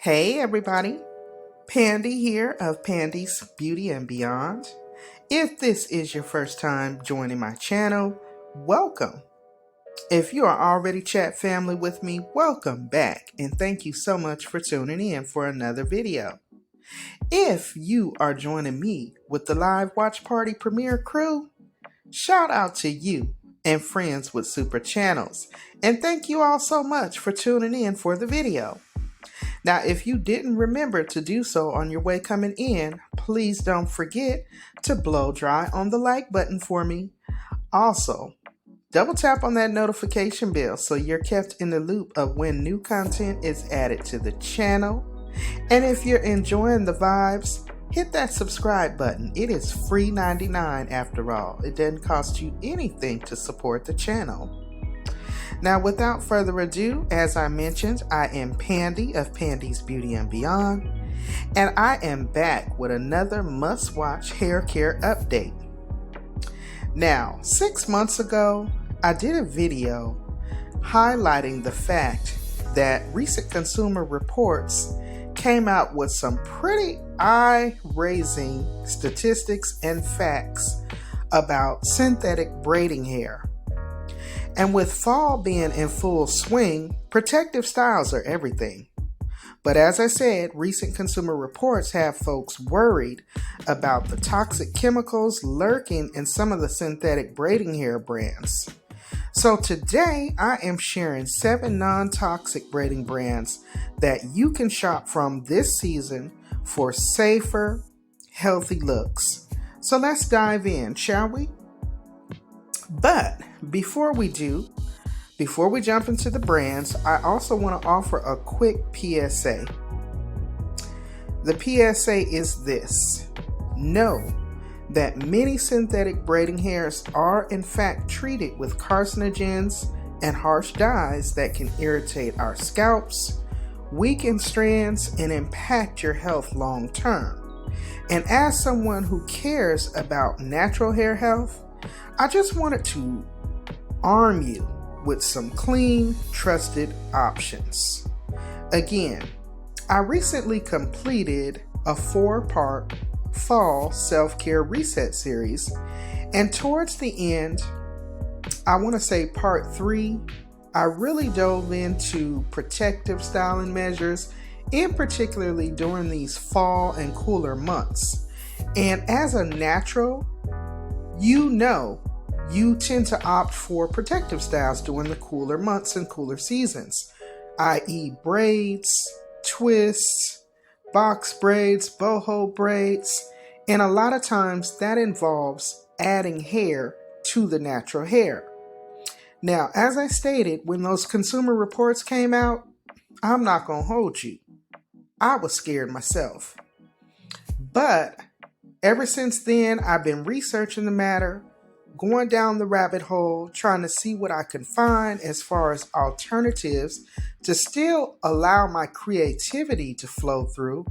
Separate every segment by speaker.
Speaker 1: Hey everybody, Pandi here of Pandi's Beauty and Beyond. If this is your first time joining my channel, welcome. If you are already chat family with me, welcome back and thank you so much for tuning in for another video. If you are joining me with the live watch party premiere crew, shout out to you and friends with super channels, and thank you all so much for tuning in for the video. Now, if you didn't remember to do so on your way coming in, please don't forget to blow dry on the like button for me. Also, double tap on that notification bell so you're kept in the loop of when new content is added to the channel. And if you're enjoying the vibes, hit that subscribe button. It is free 99 after all. It doesn't cost you anything to support the channel. Now, without further ado, as I mentioned, I am Pandi of Pandi's Beauty and Beyond, and I am back with another must-watch hair care update. Now, 6 months ago, I did a video highlighting the fact that recent Consumer Reports came out with some pretty eye-raising statistics and facts about synthetic braiding hair. And with fall being in full swing, protective styles are everything. But as I said, recent Consumer Reports have folks worried about the toxic chemicals lurking in some of the synthetic braiding hair brands. So today I am sharing 7 non-toxic braiding brands that you can shop from this season for safer, healthy looks. So let's dive in, shall we? But before we jump into the brands, I also want to offer a quick PSA. The PSA is this: know that many synthetic braiding hairs are in fact treated with carcinogens and harsh dyes that can irritate our scalps, weaken strands, and impact your health long term. And as someone who cares about natural hair health, I just wanted to arm you with some clean, trusted options. Again, I recently completed a 4-part fall self-care reset series, and towards the end, I want to say part 3, I really dove into protective styling measures, in particularly during these fall and cooler months. And as a natural, you tend to opt for protective styles during the cooler months and cooler seasons, i.e. braids, twists, box braids, boho braids, and a lot of times that involves adding hair to the natural hair. Now, as I stated, when those Consumer Reports came out, I'm not going to hold you, I was scared myself. But ever since then, I've been researching the matter, going down the rabbit hole, trying to see what I can find as far as alternatives to still allow my creativity to flow through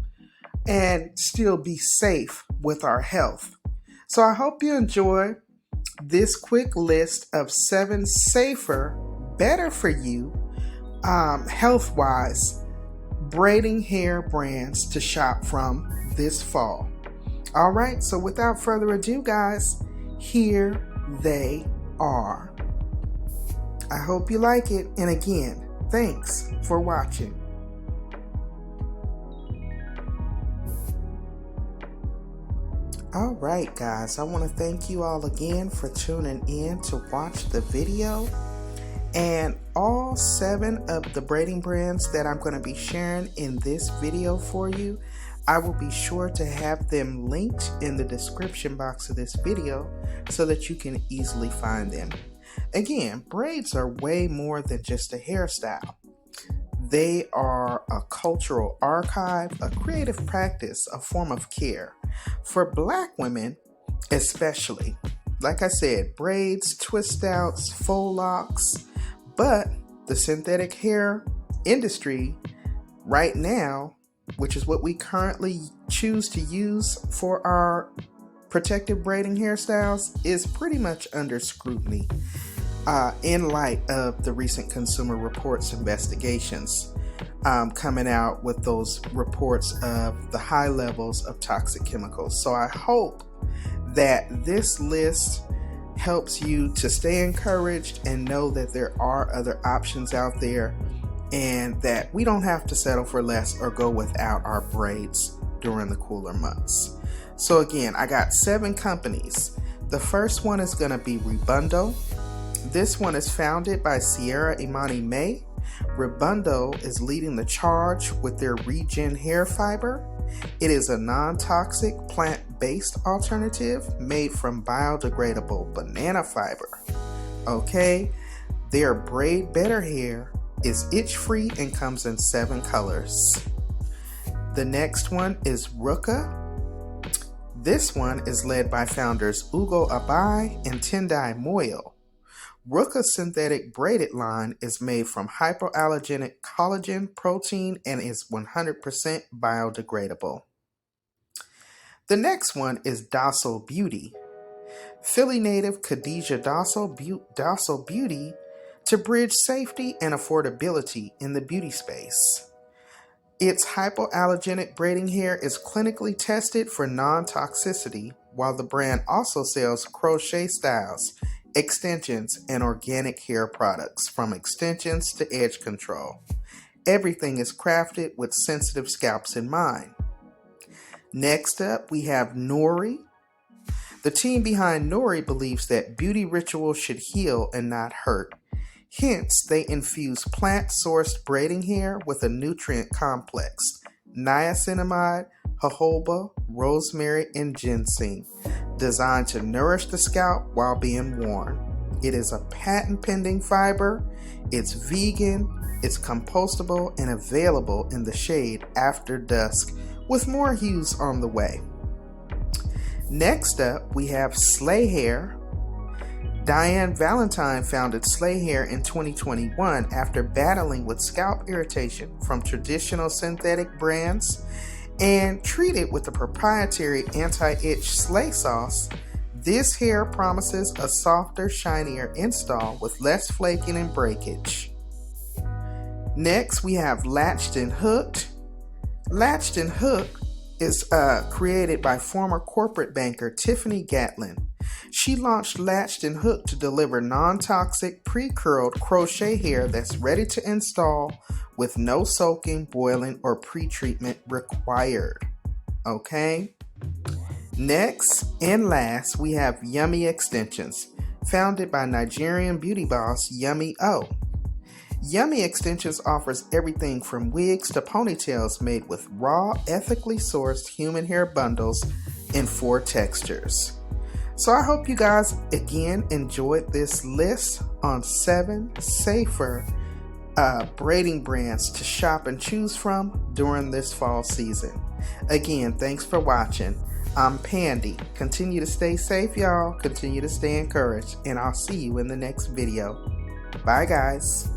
Speaker 1: and still be safe with our health. So I hope you enjoy this quick list of 7 safer, better for you, health-wise, braiding hair brands to shop from this fall. All right, so without further ado, guys, here they are. I hope you like it, and again, thanks for watching. All right, guys, I want to thank you all again for tuning in to watch the video. And all 7 of the braiding brands that I'm going to be sharing in this video for you, I will be sure to have them linked in the description box of this video so that you can easily find them. Again, braids are way more than just a hairstyle. They are a cultural archive, a creative practice, a form of care. For Black women especially, like I said, braids, twist outs, faux locks, but the synthetic hair industry right now, which is what we currently choose to use for our protective braiding hairstyles, is pretty much under scrutiny in light of the recent Consumer Reports investigations. coming out with those reports of the high levels of toxic chemicals. So I hope that this list helps you to stay encouraged and know that there are other options out there, and that we don't have to settle for less or go without our braids during the cooler months. So again, I got 7 companies. The first one is going to be Rebundo. This one is founded by Sierra Imani May. Rebundo is leading the charge with their Regen hair fiber. It is a non-toxic plant-based alternative made from biodegradable banana fiber. Okay, their Braid Better hair is itch-free and comes in 7 colors. The next one is Ruka. This one is led by founders Ugo Abai and Tendai Moyo. Ruka's synthetic braided line is made from hypoallergenic collagen protein and is 100% biodegradable. The next one is Docile Beauty. Philly native Khadija Docile Beauty to bridge safety and affordability in the beauty space. Its hypoallergenic braiding hair is clinically tested for non-toxicity, while the brand also sells crochet styles, extensions, and organic hair products, from extensions to edge control. Everything is crafted with sensitive scalps in mind. Next up, we have Nori. The team behind Nori believes that beauty rituals should heal and not hurt. Hence, they infuse plant-sourced braiding hair with a nutrient complex: niacinamide, jojoba, rosemary, and ginseng, designed to nourish the scalp while being worn. It is a patent-pending fiber, it's vegan, it's compostable, and available in the shade After Dusk, with more hues on the way. Next up, we have Slay Hair. Diane Valentine founded Slay Hair in 2021 after battling with scalp irritation from traditional synthetic brands, and treated with the proprietary anti-itch Slay sauce. This hair promises a softer, shinier install with less flaking and breakage. Next, we have Latched and Hooked. Latched and Hooked is created by former corporate banker Tiffany Gatlin. She launched Latched and Hooked to deliver non-toxic, pre-curled crochet hair that's ready to install with no soaking, boiling, or pre-treatment required. Okay? Next and last, we have Yummy Extensions, founded by Nigerian beauty boss Yummy O. Yummy Extensions offers everything from wigs to ponytails made with raw, ethically sourced human hair bundles in 4 textures. So I hope you guys again enjoyed this list on 7 safer braiding brands to shop and choose from during this fall season. Again, thanks for watching. I'm Pandi. Continue to stay safe, y'all. Continue to stay encouraged, and I'll see you in the next video. Bye, guys.